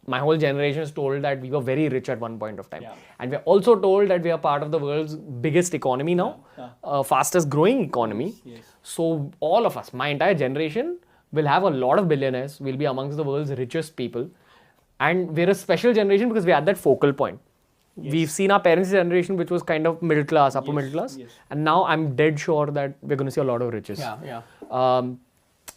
my whole generation is told that we were very rich at one point of time. And we're also told that we are part of the world's biggest economy now, fastest growing economy. So all of us, my entire generation, will have a lot of billionaires. We'll be amongst the world's richest people. And we're a special generation because we're at that focal point. We've seen our parents' generation, which was kind of middle class, upper middle class. And now I'm dead sure that we're going to see a lot of riches.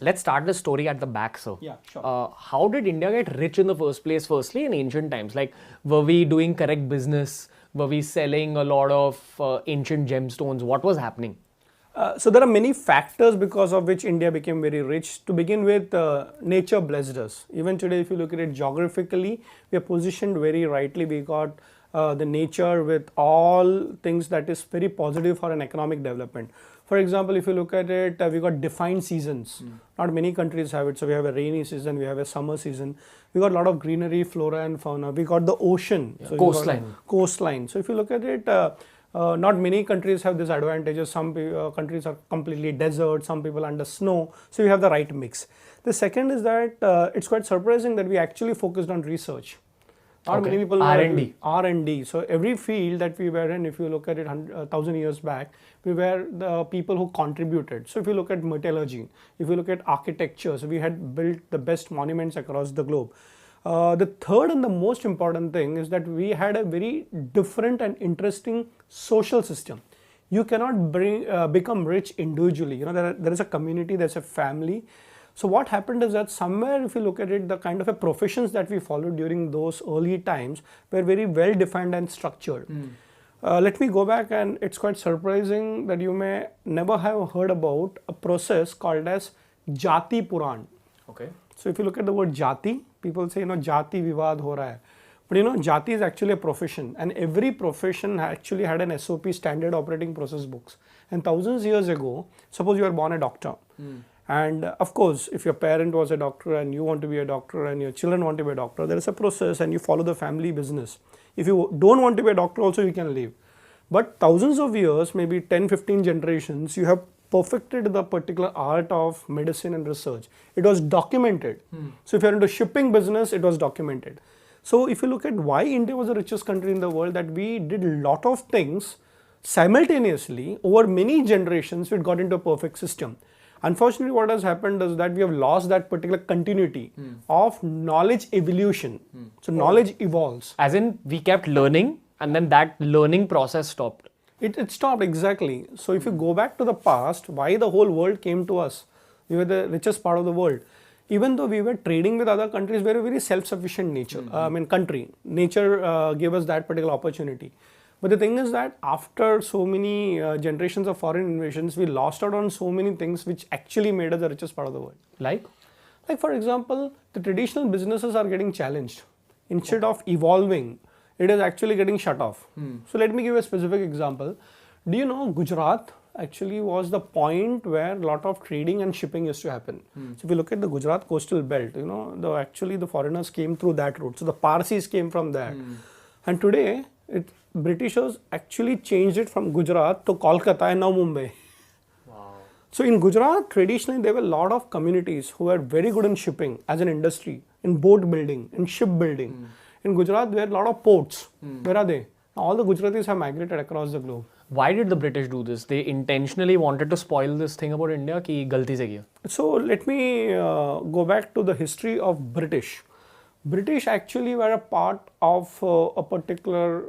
Let's start the story at the back, sir. Yeah, sure. How did India get rich in the first place, firstly, in ancient times? Like, were we doing correct business? Were we selling a lot of ancient gemstones? What was happening? So there are many factors because of which India became very rich. To begin with, nature blessed us. Even today, if you look at it geographically, we are positioned very rightly. We got the nature with all things that is very positive for an economic development. For example, if you look at it, we got defined seasons. Not many countries have it. So we have a rainy season, we have a summer season. We got a lot of greenery, flora and fauna. We got the ocean. So coastline. So if you look at it, not many countries have these advantages. Some countries are completely desert, some people under snow. So we have the right mix. The second is that it's quite surprising that we actually focused on research. Not many people know R&D. R&D. So every field that we were in, if you look at it 1,000 years back, we were the people who contributed. So if you look at metallurgy, if you look at architecture, so we had built the best monuments across the globe. The third and the most important thing is that we had a very different and interesting social system. You cannot become rich individually. You know, there is a community, there's a family. So what happened is that somewhere, if you look at it, the kind of a professions that we followed during those early times were very well defined and structured. Let me go back, and it's quite surprising that you may never have heard about a process called as Jati Puran. Okay. So if you look at the word Jati, people say, you know, Jati Vivad ho raha hai. But you know, Jati is actually a profession, and every profession actually had an SOP, standard operating process books. And thousands of years ago, suppose you are born a doctor. And of course, if your parent was a doctor and you want to be a doctor and your children want to be a doctor, there is a process and you follow the family business. If you don't want to be a doctor also, you can leave. But thousands of years, maybe 10, 15 generations, you have perfected the particular art of medicine and research. It was documented. So if you're into shipping business, it was documented. So if you look at why India was the richest country in the world, that we did a lot of things simultaneously over many generations, we got into a perfect system. Unfortunately, what has happened is that we have lost that particular continuity of knowledge evolution. So knowledge evolves. As in, we kept learning and then that learning process stopped. It stopped, exactly. So if you go back to the past, why the whole world came to us? We were the richest part of the world. Even though we were trading with other countries, we were a very self-sufficient country. Nature gave us that particular opportunity. But the thing is that after so many generations of foreign invasions, we lost out on so many things which actually made us the richest part of the world. Like for example, the traditional businesses are getting challenged. Instead of evolving, it is actually getting shut off. So let me give a specific example. Do you know Gujarat actually was the point where a lot of trading and shipping used to happen. So if you look at the Gujarat coastal belt, you know, the foreigners came through that route. So the Parsis came from there. And today, Britishers actually changed it from Gujarat to Kolkata and now Mumbai. So in Gujarat, traditionally, there were a lot of communities who were very good in shipping as an industry, in boat building, in ship building. In Gujarat, there are a lot of ports. Where are they? All the Gujaratis have migrated across the globe. Why did the British do this? They intentionally wanted to spoil this thing about India ki galti se kiya. So let me go back to the history of British. British actually were a part of a particular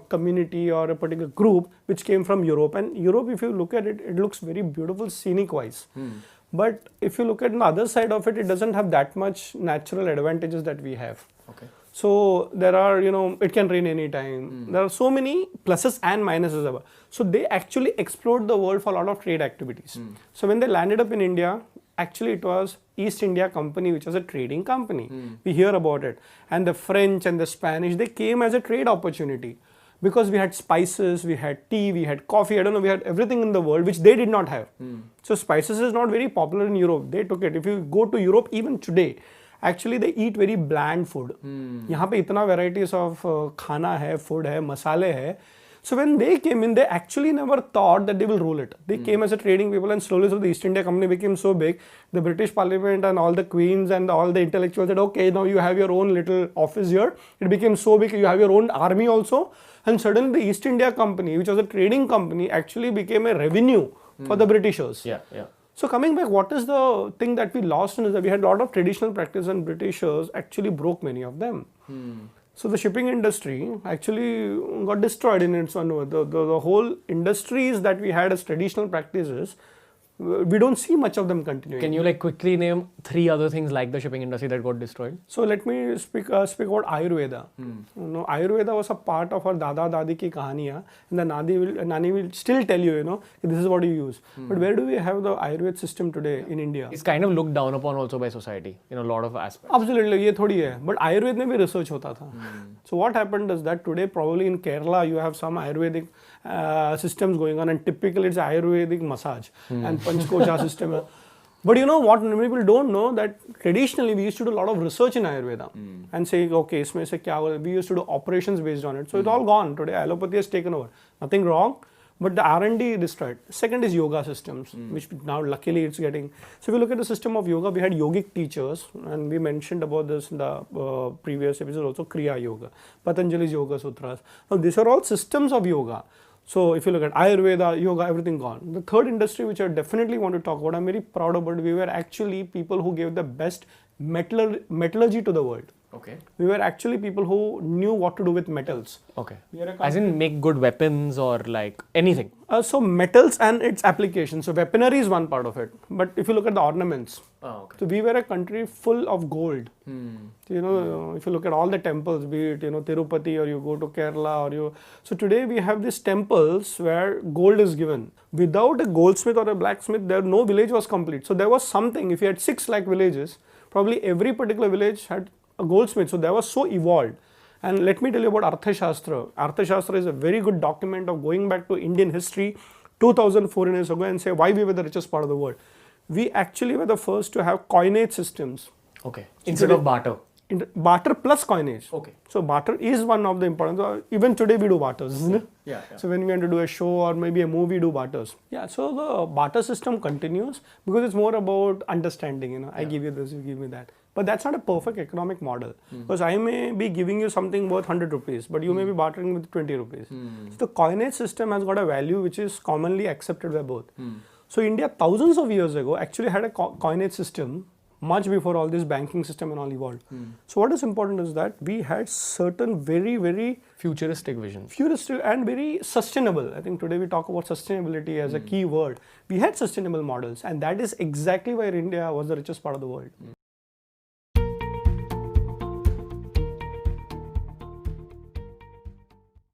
community or a particular group which came from Europe. And Europe, if you look at it, it looks very beautiful scenic wise. But if you look at the other side of it, it doesn't have that much natural advantages that we have. Okay. So there are, it can rain anytime. There are so many pluses and minuses. So they actually explored the world for a lot of trade activities. So when they landed up in India, actually it was East India Company, which was a trading company. We hear about it. And the French and the Spanish, they came as a trade opportunity. Because we had spices, we had tea, we had coffee, we had everything in the world which they did not have. So spices is not very popular in Europe. They took it. If you go to Europe even today, actually they eat very bland food. यहाँ पे इतना varieties of खाना है, food है, मसाले है. So when they came in, they actually never thought that they will rule it. They came as a trading people, and slowly the East India Company became so big. The British Parliament and all the queens and all the intellectuals said, okay, now you have your own little office here. It became so big, you have your own army also. And suddenly the East India Company, which was a trading company, actually became a revenue for the Britishers. Yeah, yeah. So coming back, what is the thing that we lost in is that we had a lot of traditional practice and Britishers actually broke many of them. So the shipping industry actually got destroyed in its own way. The whole industries that we had as traditional practices, we don't see much of them continuing. Can you like quickly name 3 other things like the shipping industry that got destroyed? So let me speak about Ayurveda. You know, Ayurveda was a part of our Dada Dadi ki kahaniya, and the Nani will still tell you, you know, this is what you use. But where do we have the Ayurveda system today in India? It's kind of looked down upon also by society in a lot of aspects. Absolutely, ये थोड़ी है. But Ayurveda में भी research होता था. So what happened is that today probably in Kerala you have some Ayurvedic systems going on, and typically it's Ayurvedic massage and Panchkocha system. But you know what many people don't know, that traditionally we used to do a lot of research in Ayurveda and say, okay, इसमें से क्या होगा? We used to do operations based on it. So it's all gone today. Allopathy has taken over. Nothing wrong, but the R&D destroyed. Second is yoga systems, which now luckily it's getting. So if you look at the system of yoga, we had yogic teachers, and we mentioned about this in the previous episode also, Kriya Yoga, Patanjali's Yoga Sutras. Now these are all systems of yoga. So if you look at Ayurveda, yoga, everything gone. The third industry which I definitely want to talk about, I'm very proud about, we were actually people who gave the best metallurgy to the world. Okay. We were actually people who knew what to do with metals. Okay. As in make good weapons or like anything. So metals and its application. So weaponry is one part of it. But if you look at the ornaments, so we were a country full of gold. You know, if you look at all the temples, be it, you know, Tirupati, or you go to Kerala, or you. So today we have these temples where gold is given. Without a goldsmith or a blacksmith, no village was complete. So there was something. If you had 6 lakh villages, probably every particular village had a goldsmith. So that was so evolved. And let me tell you about Arthashastra. Arthashastra is a very good document of going back to Indian history 2004 years ago and say why we were the richest part of the world. We actually were the first to have coinage systems. Okay. Instead of barter. Barter plus coinage. Okay. So barter is one of the important. Even today we do barters, isn't it? Yeah. So when we want to do a show or maybe a movie, we do barters. Yeah. So the barter system continues because it's more about understanding. You know, I give you this, you give me that. But that's not a perfect economic model, because I may be giving you something worth 100 rupees, but you may be bartering with 20 rupees. So the coinage system has got a value which is commonly accepted by both. So India thousands of years ago actually had a coinage system much before all this banking system and all evolved. So what is important is that we had certain very Futuristic visions. futuristic and very sustainable. I think today we talk about sustainability as a key word. We had sustainable models, and that is exactly why India was the richest part of the world.